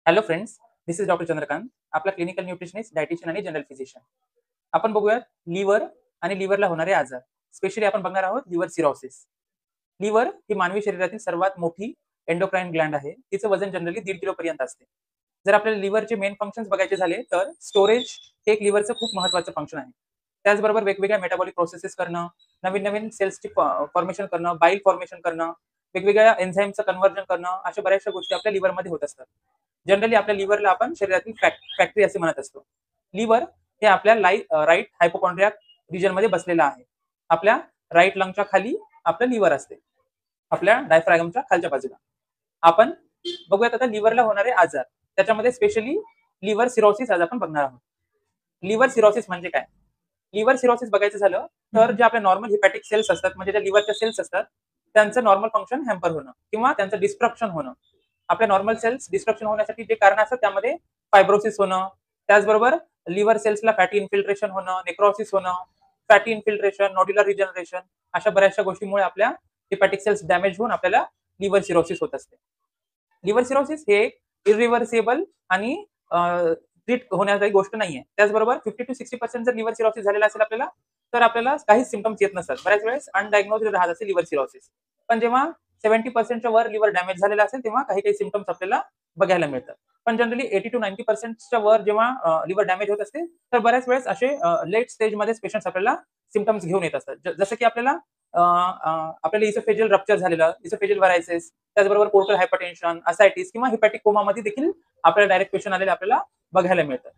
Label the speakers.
Speaker 1: Hello friends, this is doctor Chandrakant, आपला clinical nutritionist, dietitian आणि general physician. आपण बघूयात लिव्हर आणि लिव्हरला होणारे आजार. स्पेशली आपण बघणार आहोत लिव्हर सिरोसिस. लिव्हर ही मानवी शरीरातील सर्वात मोठी एंडोक्राइन ग्लँड आहे. तिचं वजन जनरली 1.5 किलो पर्यंत असते. जर आपल्याला लिव्हरचे मेन फंक्शन्स बघायचे झाले तर स्टोरेज हे एक लिव्हरचं खूप महत्त्वाचं फंक्शन आहे. त्याचबरोबर वेगवेगळ्या मेटाबॉलिक प्रोसेसेस करणं, नवीन-नवीन सेल्सची फॉर्मेशन करणं, बाईल फॉर्मेशन करणं, वेगवेगळ्या एन्झाईमचं कन्व्हर्जन करणं, अशा बऱ्याचशा गोष्टी आपल्या लिव्हरमध्ये होत असतात. जनरली आपल्या लिव्हरला आपण शरीरातील फॅक्टरी असे म्हणत असतो. लिव्हर हे आपल्या राइट हायपोकॉन्ड्रियाक रिजनमध्ये बसलेलं आहे. आपल्या राइट लंगच्या खाली आपलं लिव्हर असते. आपल्या डायफ्रॅगमच्या खालच्या बाजूला. आपण बघूयात आता लिव्हरला होणारे आजार. त्याच्यामध्ये स्पेशली लिव्हर सिरोसिस आज आपण बघणार आहोत. लिव्हर सिरोसिस म्हणजे काय? लिव्हर सिरोसिस बघायचं झालं तर जे आपल्या नॉर्मल हिपॅटिक सेल्स असतात, म्हणजे ज्या लिव्हरच्या सेल्स असतात, त्यांचं नॉर्मल फंक्शन हॅम्पर होणं किंवा त्यांचं डिस्ट्रक्शन होणं. आपल्या नॉर्मल सेल्स डिस्ट्रक्शन होण्यासाठी जे कारण असतात त्यामध्ये फायब्रोसिस होणं, त्याचबरोबर लिव्हर सेल्सला फॅटी इन्फिल्ट्रेशन होणं, नेक्रोसिस होणं, फॅटी इन्फिल्ट्रेशन, नोड्युलर रिजनरेशन, अशा बऱ्याचशा गोष्टीमुळे आपल्या हिपॅटिक सेल्स डॅमेज होऊन आपल्याला लिव्हर सिरोसिस होत असते. लिव्हर सिरोसिस हे इरिव्हर्सिबल आणि ट्रीट होण्याची गोष्ट नाहीये. त्याचबरोबर 50 to 60% जर लिव्हर सिरोसिस झालेला असेल आपल्याला, तर आपल्याला काहीच सिम्प्टम्स येत नसतात. बऱ्याच वेळेस अनडायग्नोज्ड राहत असेल लिव्हर सिरोसिस. पण जेव्हा 70% च्या वर लिव्हर डॅमेज झालेला असेल, तेव्हा काही सिम्प्टम्स आपल्याला बघायला मिळतात. पण जनरली 80 to 90% च्या वर जेव्हा लिव्हर डॅमेज होत असते, तर बऱ्याच वेळेस असे लेट स्टेजमध्ये पेशंट्स आपल्याला सिम्प्टम्स घेऊन येत असतात. जसं की आपल्याला इसोफेजियल रप्चर झालेलं, इसोफेजियल व्हायसिस, त्याचबरोबर पोर्टल हायपरटेन्शन, असायटिस किंवा हिपॅटिक कोमामध्ये देखील आपल्याला डायरेक्ट पेशंट आलेले आपल्याला बघायला मिळतात.